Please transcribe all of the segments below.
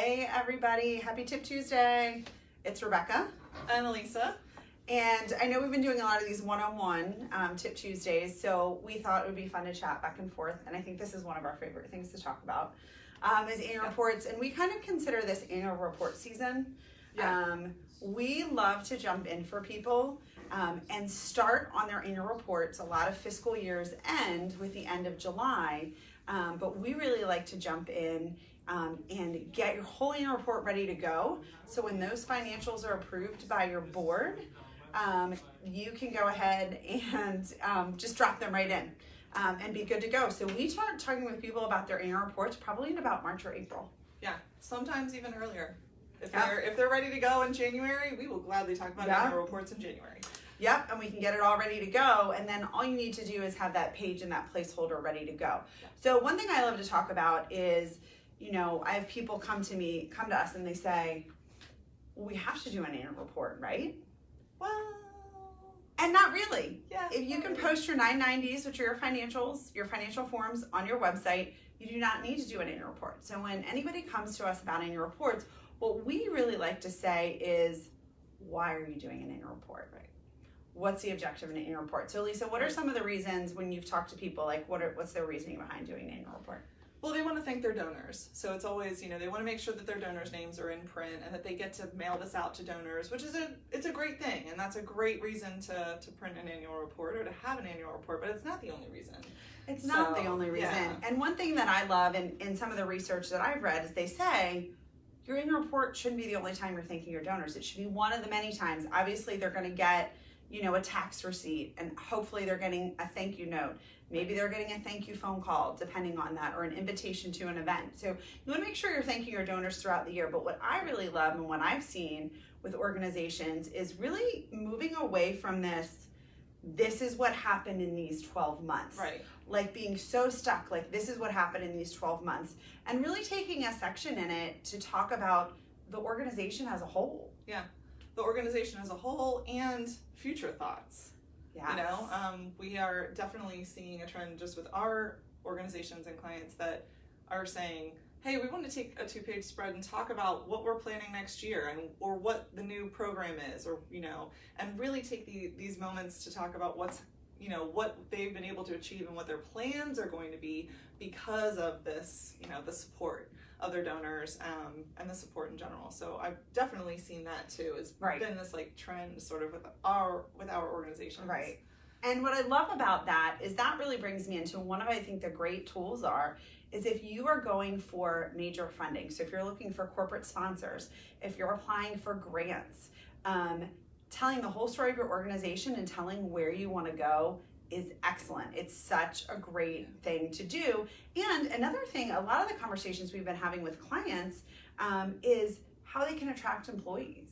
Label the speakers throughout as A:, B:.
A: Hey everybody, happy Tip Tuesday. It's Rebecca.
B: And Elisa.
A: And I know we've been doing a lot of these one-on-one Tip Tuesdays, so we thought it would be fun to chat back and forth, and I think this is one of our favorite things to talk about, is annual reports, and we kind of consider this annual report season.
B: Yeah.
A: We love to jump in for people and start on their annual reports. A lot of fiscal years end with the end of July, but we really like to jump in and get your whole annual report ready to go. So when those financials are approved by your board, you can go ahead and just drop them right in and be good to go. So we start talking with people about their annual reports probably in about March or April.
B: Yeah, sometimes even earlier. If they're ready to go in January, we will gladly talk about annual reports in January.
A: Yep, and we can get it all ready to go, and then all you need to do is have that page and that placeholder ready to go. Yeah. So one thing I love to talk about is, you know, I have people come to us and they say, we have to do an annual report, right?
B: Well,
A: and not really.
B: Yeah.
A: If you can post your 990s, which are your financials, your financial forms on your website, you do not need to do an annual report. So when anybody comes to us about annual reports, what we really like to say is, why are you doing an annual report? Right. What's the objective of an annual report? So Lisa, what are some of the reasons when you've talked to people, like what's their reasoning behind doing an annual report?
B: Well, they want to thank their donors. So it's always, you know, they want to make sure that their donors' names are in print and that they get to mail this out to donors, which is it's a great thing. And that's a great reason to print an annual report or to have an annual report, but it's not the only reason.
A: It's not the only reason. Yeah. And one thing that I love in some of the research that I've read is they say, your annual report shouldn't be the only time you're thanking your donors. It should be one of the many times. Obviously, they're going to get, you know, a tax receipt, and hopefully they're getting a thank you note. Maybe they're getting a thank you phone call, depending on that, or an invitation to an event. So you want to make sure you're thanking your donors throughout the year. But what I really love and what I've seen with organizations is really moving away from this is what happened in these 12 months.
B: Right.
A: Like being so stuck, like this is what happened in these 12 months. And really taking a section in it to talk about the organization as a whole.
B: Yeah, the organization as a whole and future thoughts.
A: Yes.
B: You know, we are definitely seeing a trend just with our organizations and clients that are saying, hey, we want to take a 2-page spread and talk about what we're planning next year or what the new program is, or, you know, and really take these moments to talk about what's, you know, what they've been able to achieve and what their plans are going to be because of this, you know, the support of their donors and the support in general. So I've definitely seen that too. It's been this like trend sort of with our organizations.
A: Right. And what I love about that is that really brings me into one of, I think, the great tools is if you are going for major funding. So if you're looking for corporate sponsors, if you're applying for grants, telling the whole story of your organization and telling where you want to go is excellent. It's such a great thing to do. And another thing, a lot of the conversations we've been having with clients is how they can attract employees.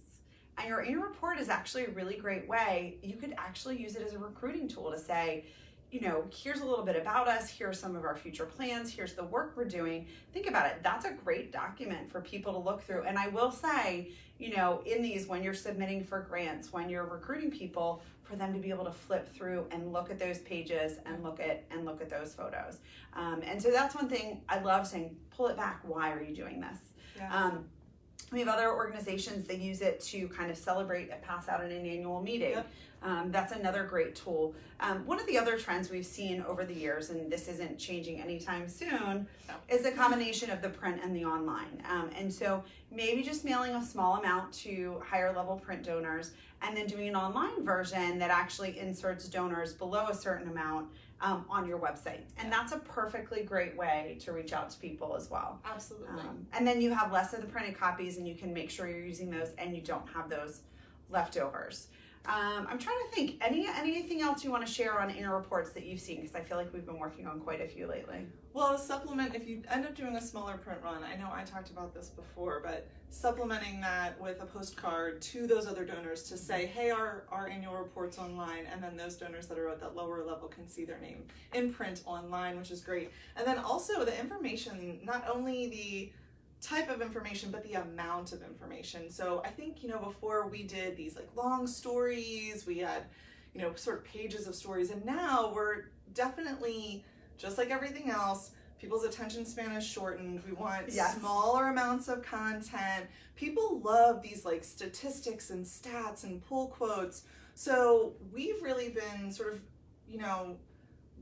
A: And your annual report is actually a really great way. You could actually use it as a recruiting tool to say, you know, here's a little bit about us, here's some of our future plans, here's the work we're doing. Think about it. That's a great document for people to look through. And I will say, you know, in these, when you're submitting for grants, when you're recruiting people, for them to be able to flip through and look at those pages and look at those photos. And so that's one thing I love saying, pull it back. Why are you doing this?
B: Yeah.
A: We have other organizations that use it to kind of celebrate and pass out at an annual meeting.
B: Yep.
A: That's another great tool. One of the other trends we've seen over the years, and this isn't changing anytime soon, is the combination of the print and the online. And so maybe just mailing a small amount to higher level print donors and then doing an online version that actually inserts donors below a certain amount on your website. And that's a perfectly great way to reach out to people as well.
B: Absolutely.
A: And then you have less of the printed copies and you can make sure you're using those and you don't have those leftovers. I'm trying to think, anything else you want to share on annual reports that you've seen? Because I feel like we've been working on quite a few lately.
B: Well, a supplement, if you end up doing a smaller print run, I know I talked about this before, but supplementing that with a postcard to those other donors to say, hey, our annual report's online, and then those donors that are at that lower level can see their name in print online, which is great. And then also the information, not only the type of information, but the amount of information. So I think, you know, before we did these like long stories, we had, you know, sort of pages of stories, and now we're definitely, just like everything else, people's attention span is shortened. We want
A: Yes.
B: smaller amounts of content. People love these like statistics and stats and pull quotes. So we've really been sort of, you know,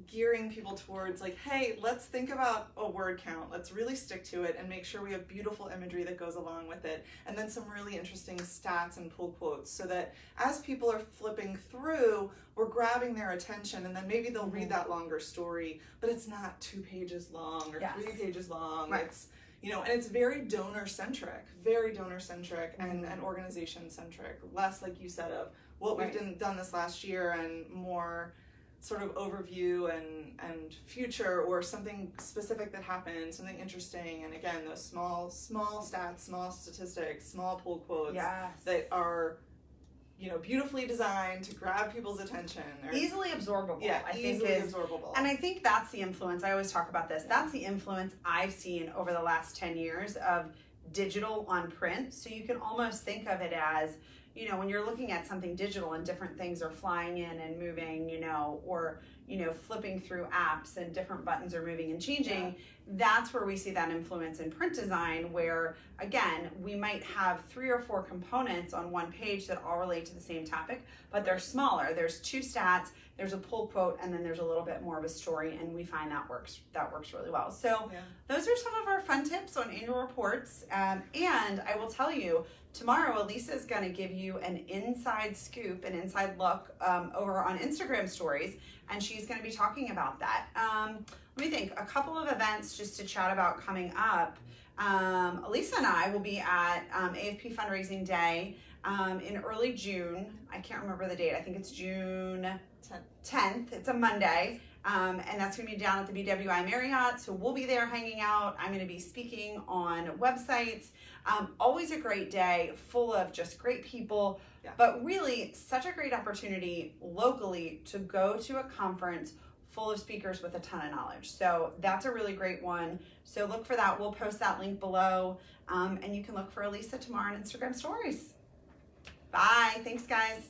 B: gearing people towards like, hey, let's think about a word count. Let's really stick to it and make sure we have beautiful imagery that goes along with it. And then some really interesting stats and pull quotes so that as people are flipping through, we're grabbing their attention, and then maybe they'll read that longer story, but it's not 2 pages long or
A: Yes.
B: 3 pages long.
A: Right.
B: It's, you know, and it's very donor centric and organization centric, less like you said of what we've done this last year and more sort of overview and future or something specific that happened, something interesting. And again, those small stats, small statistics, small pull quotes that are, you know, beautifully designed to grab people's attention. Or,
A: easily absorbable.
B: Yeah,
A: I
B: easily
A: think is
B: absorbable.
A: And I think that's the influence. I always talk about this. That's the influence I've seen over the last 10 years of digital on print. So you can almost think of it as, you know, when you're looking at something digital and different things are flying in and moving, you know, or, you know, flipping through apps and different buttons are moving and changing, that's where we see that influence in print design, where, again, we might have 3 or 4 components on one page that all relate to the same topic, but they're smaller. There's 2 stats, there's a pull quote, and then there's a little bit more of a story, and we find that works really well. So those are some of our fun tips on annual reports. And I will tell you, tomorrow, Elisa is going to give you an inside scoop, an inside look over on Instagram stories, and she's going to be talking about that. Let me think, a couple of events just to chat about coming up. Elisa and I will be at AFP Fundraising Day in early June. I can't remember the date. I think it's June 10th. It's a Monday. And that's going to be down at the BWI Marriott. So we'll be there hanging out. I'm going to be speaking on websites. Always a great day, full of just great people, but really such a great opportunity locally to go to a conference full of speakers with a ton of knowledge. So that's a really great one. So look for that. We'll post that link below. And you can look for Elisa tomorrow on Instagram stories. Bye. Thanks, guys.